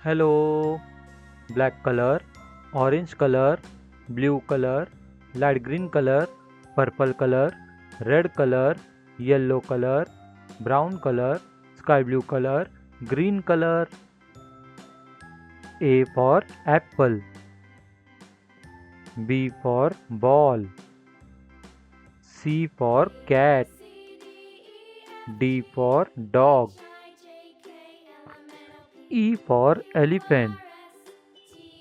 Hello. Black color, orange color, blue color, light green color, purple color, red color, yellow color, brown color, sky blue color, green color. A for apple. B for ball. C for cat. D for dog. E for elephant.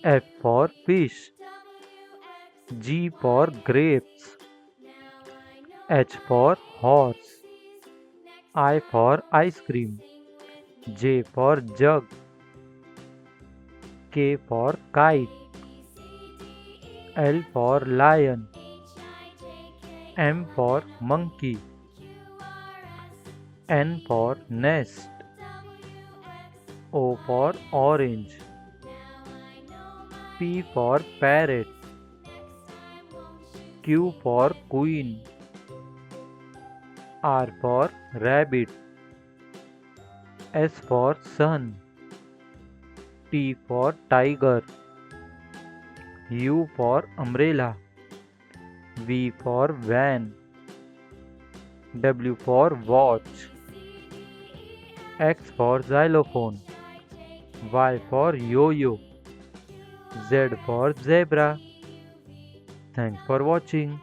F for fish. G for grapes. H for horse. I for ice cream. J for jug. K for kite. L for lion. M for monkey. N for nest. O for orange. P for parrot. Q for queen. R for rabbit. S for sun. T for tiger. U for umbrella. V for van. W for watch. X for xylophone. Y for yo-yo. Z for zebra. Thanks for watching.